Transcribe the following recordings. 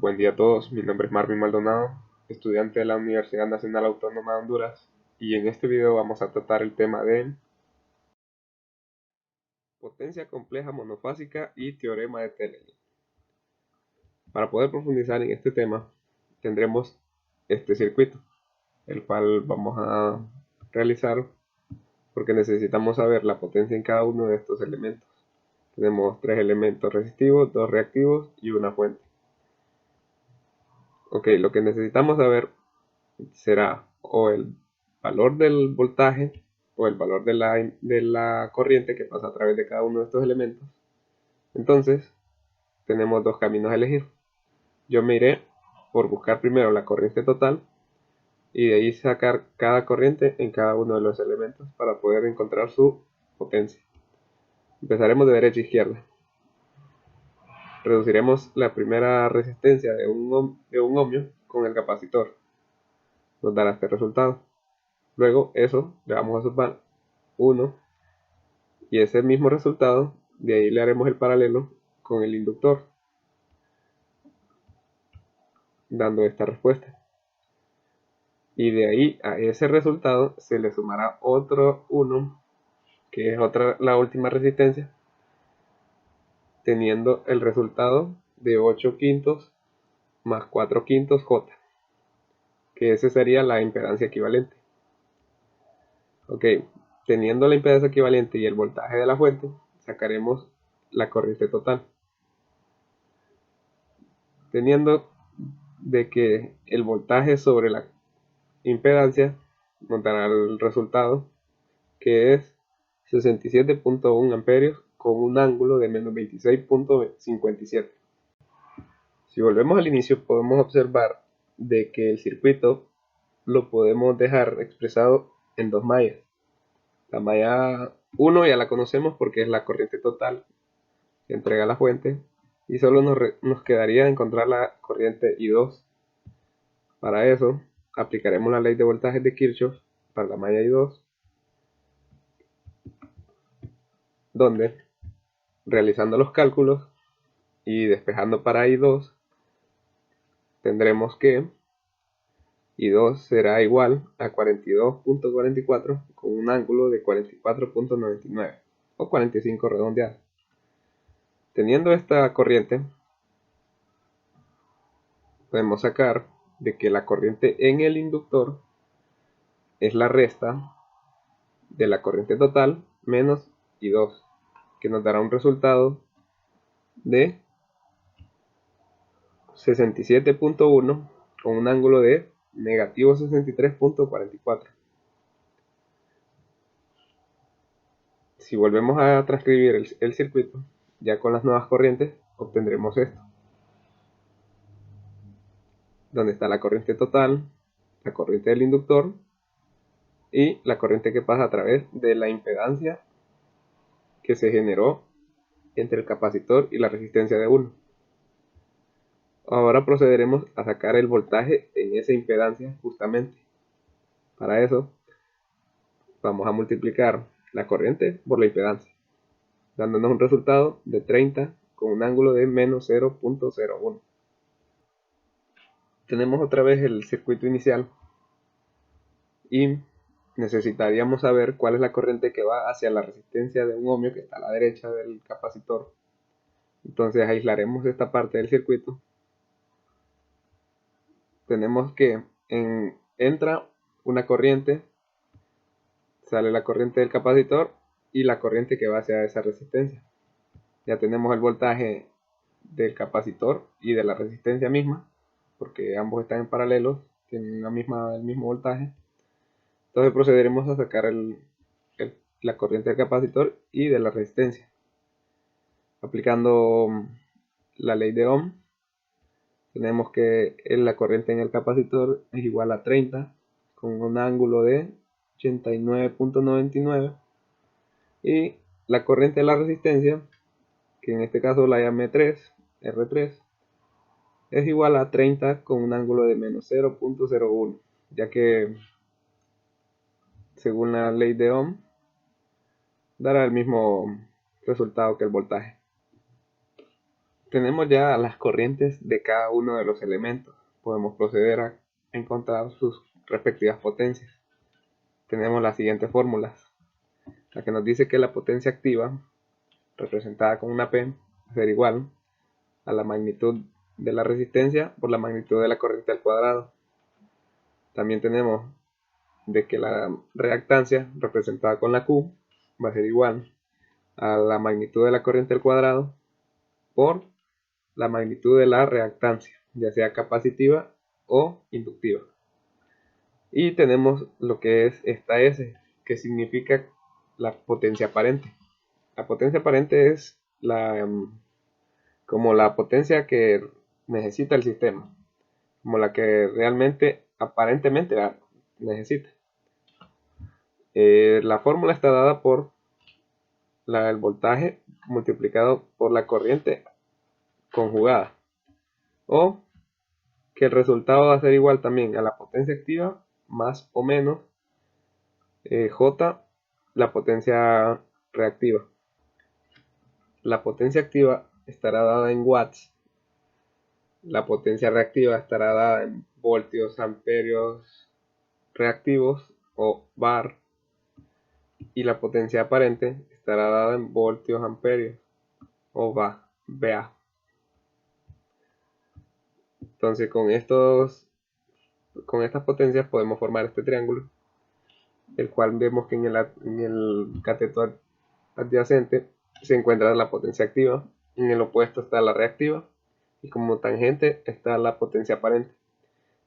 Buen día a todos, mi nombre es Marvin Maldonado, estudiante de la Universidad Nacional Autónoma de Honduras, y en este video vamos a tratar el tema de potencia compleja monofásica y teorema de Telemann. Para poder profundizar en este tema, tendremos este circuito, el cual vamos a realizar porque necesitamos saber la potencia en cada uno de estos elementos. Tenemos 3 elementos resistivos, 2 reactivos y una fuente. Ok, lo que necesitamos saber será o el valor del voltaje o el valor de la corriente que pasa a través de cada uno de estos elementos. Entonces, tenemos dos caminos a elegir. Yo me iré por buscar primero la corriente total y de ahí sacar cada corriente en cada uno de los elementos para poder encontrar su potencia. Empezaremos de derecha a izquierda. Reduciremos la primera resistencia de un ohmio con el capacitor. Nos dará este resultado. Luego eso le vamos a sumar 1 y ese mismo resultado, de ahí le haremos el paralelo con el inductor, dando esta respuesta. Y de ahí a ese resultado se le sumará otro 1, que es la última resistencia, teniendo el resultado de 8 quintos más 4 quintos J, que ese sería la impedancia equivalente. Ok, teniendo la impedancia equivalente y el voltaje de la fuente, sacaremos la corriente total. Teniendo de que el voltaje sobre la impedancia nos dará el resultado, que es 67.1 amperios con un ángulo de menos 26.57. Si volvemos al inicio, podemos observar de que el circuito lo podemos dejar expresado en dos mallas. La malla 1 ya la conocemos porque es la corriente total que entrega la fuente, y solo nos quedaría encontrar la corriente I2. Para eso aplicaremos la ley de voltajes de Kirchhoff para la malla I2, donde, realizando los cálculos y despejando para I2, tendremos que I2 será igual a 42.44 con un ángulo de 44.99 o 45 redondeado. Teniendo esta corriente, podemos sacar de que la corriente en el inductor es la resta de la corriente total menos I2, que nos dará un resultado de 67.1 con un ángulo de negativo 63.44. Si volvemos a transcribir el circuito, ya con las nuevas corrientes, obtendremos esto, donde está la corriente total, la corriente del inductor y la corriente que pasa a través de la impedancia que se generó entre el capacitor y la resistencia de 1. Ahora procederemos a sacar el voltaje en esa impedancia justamente. Para eso vamos a multiplicar la corriente por la impedancia, dándonos un resultado de 30 con un ángulo de menos 0.01. Tenemos otra vez el circuito inicial y necesitaríamos saber cuál es la corriente que va hacia la resistencia de un ohmio que está a la derecha del capacitor. Entonces aislaremos esta parte del circuito. Tenemos que entra una corriente, sale la corriente del capacitor y la corriente que va hacia esa resistencia. Ya tenemos el voltaje del capacitor y de la resistencia misma, porque ambos están en paralelo, tienen el mismo voltaje. Entonces procederemos a sacar la corriente del capacitor y de la resistencia. Aplicando la ley de Ohm, tenemos que la corriente en el capacitor es igual a 30 con un ángulo de 89.99 y la corriente de la resistencia, que en este caso la llamé R3, es igual a 30 con un ángulo de menos 0.01, ya que según la ley de Ohm dará el mismo resultado que el voltaje. tenemos ya las corrientes de cada uno de los elementos. Podemos proceder a encontrar sus respectivas potencias. Tenemos las siguientes fórmulas. La que nos dice que la potencia activa, representada con una P, va a ser igual a la magnitud de la resistencia por la magnitud de la corriente al cuadrado. También tenemos de que la reactancia, representada con la Q, va a ser igual a la magnitud de la corriente al cuadrado por la magnitud de la reactancia, ya sea capacitiva o inductiva. Y tenemos lo que es esta S, que significa la potencia aparente. La potencia aparente es como la potencia que necesita el sistema, como la que realmente aparentemente la necesita. La fórmula está dada por el voltaje multiplicado por la corriente conjugada, o que el resultado va a ser igual también a la potencia activa más o menos J, la potencia reactiva. La potencia activa estará dada en watts, la potencia reactiva estará dada en voltios, amperios reactivos o bar, y la potencia aparente estará dada en voltios, amperios o VA. Entonces con estas potencias podemos formar este triángulo, el cual vemos que en el cateto adyacente se encuentra la potencia activa, en el opuesto está la reactiva y como tangente está la potencia aparente.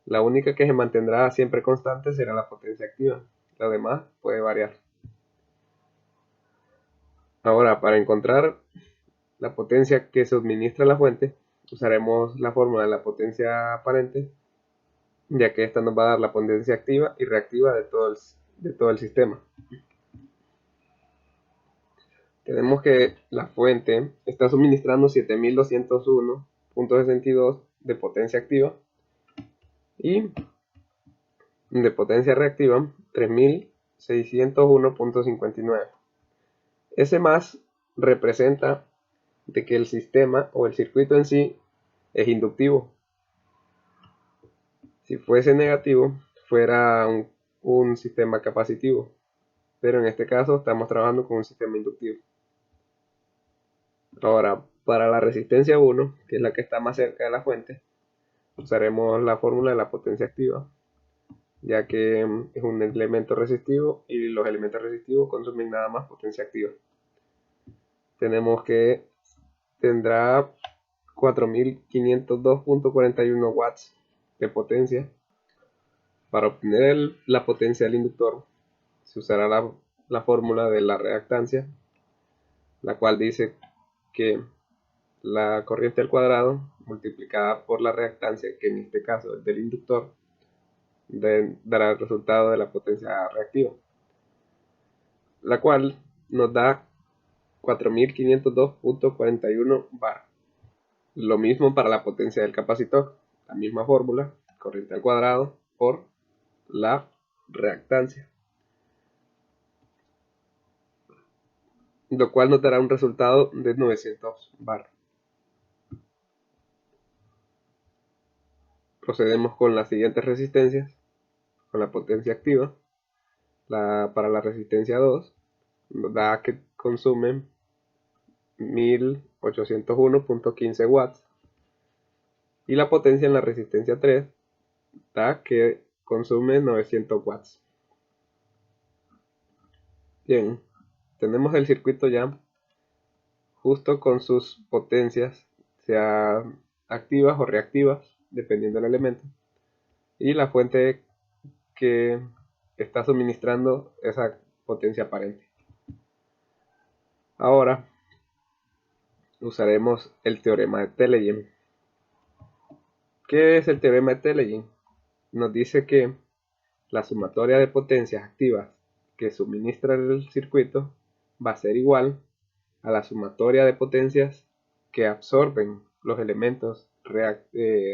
La única que se mantendrá siempre constante será la potencia activa, lo demás puede variar. Ahora, para encontrar la potencia que suministra la fuente, usaremos la fórmula de la potencia aparente, ya que esta nos va a dar la potencia activa y reactiva de todo el sistema. Tenemos que la fuente está suministrando 7201.62 de potencia activa y de potencia reactiva 3601.59. Ese más representa de que el sistema o el circuito en sí es inductivo. Si fuese negativo, fuera un sistema capacitivo, pero en este caso estamos trabajando con un sistema inductivo. Ahora, para la resistencia 1, que es la que está más cerca de la fuente, usaremos la fórmula de la potencia activa, ya que es un elemento resistivo y los elementos resistivos consumen nada más potencia activa. Tenemos que tendrá 4502.41 watts de potencia. Para obtener la potencia del inductor se usará la fórmula de la reactancia, la cual dice que la corriente al cuadrado multiplicada por la reactancia, que en este caso es del inductor, dará el resultado de la potencia reactiva, la cual nos da 4502.41 bar. Lo mismo para la potencia del capacitor, la misma fórmula, corriente al cuadrado por la reactancia, lo cual nos dará un resultado de 900 bar. Procedemos con las siguientes resistencias, con la potencia activa. Para la resistencia 2 nos da que consumen 1801.15 watts, y la potencia en la resistencia 3 da que consume 900 watts. Bien, tenemos el circuito ya justo con sus potencias, sea activas o reactivas, dependiendo del elemento, y la fuente que está suministrando esa potencia aparente. Ahora usaremos el teorema de Telegen. ¿Qué es el teorema de Telegen? Nos dice que la sumatoria de potencias activas que suministra el circuito va a ser igual a la sumatoria de potencias que absorben los elementos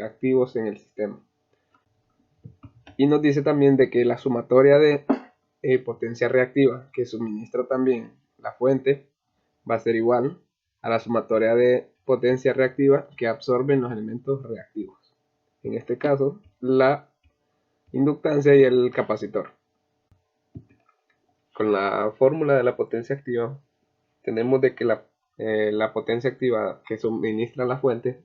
activos en el sistema. Y nos dice también de que la sumatoria de potencia reactiva que suministra también la fuente va a ser igual a la sumatoria de potencia reactiva que absorben los elementos reactivos. En este caso, la inductancia y el capacitor. Con la fórmula de la potencia activa, tenemos de que la potencia activa que suministra la fuente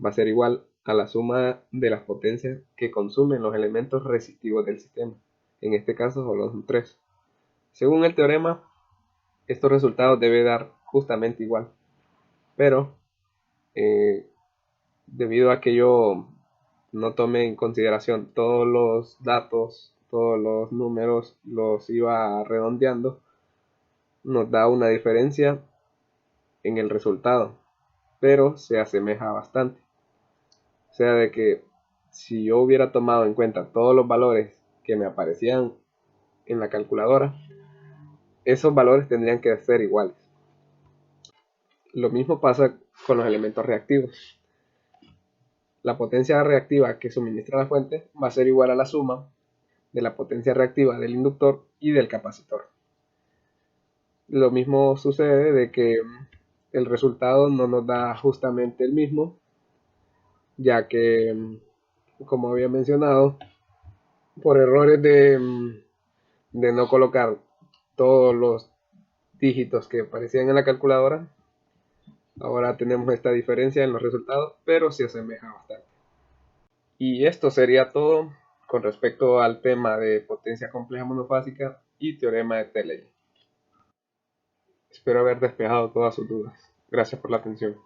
va a ser igual a la suma de las potencias que consumen los elementos resistivos del sistema. En este caso solo son 3. Según el teorema, estos resultados deben dar justamente igual. Pero debido a que yo no tomé en consideración todos los datos, todos los números, los iba redondeando, nos da una diferencia en el resultado, pero se asemeja bastante. O sea, de que si yo hubiera tomado en cuenta todos los valores que me aparecían en la calculadora, esos valores tendrían que ser iguales. Lo mismo pasa con los elementos reactivos. La potencia reactiva que suministra la fuente va a ser igual a la suma de la potencia reactiva del inductor y del capacitor. Lo mismo sucede de que el resultado no nos da justamente el mismo, ya que, como había mencionado, por errores de no colocar todos los dígitos que aparecían en la calculadora, ahora tenemos esta diferencia en los resultados, pero se asemeja bastante. Y esto sería todo con respecto al tema de potencia compleja monofásica y teorema de Taylor. Espero haber despejado todas sus dudas. Gracias por la atención.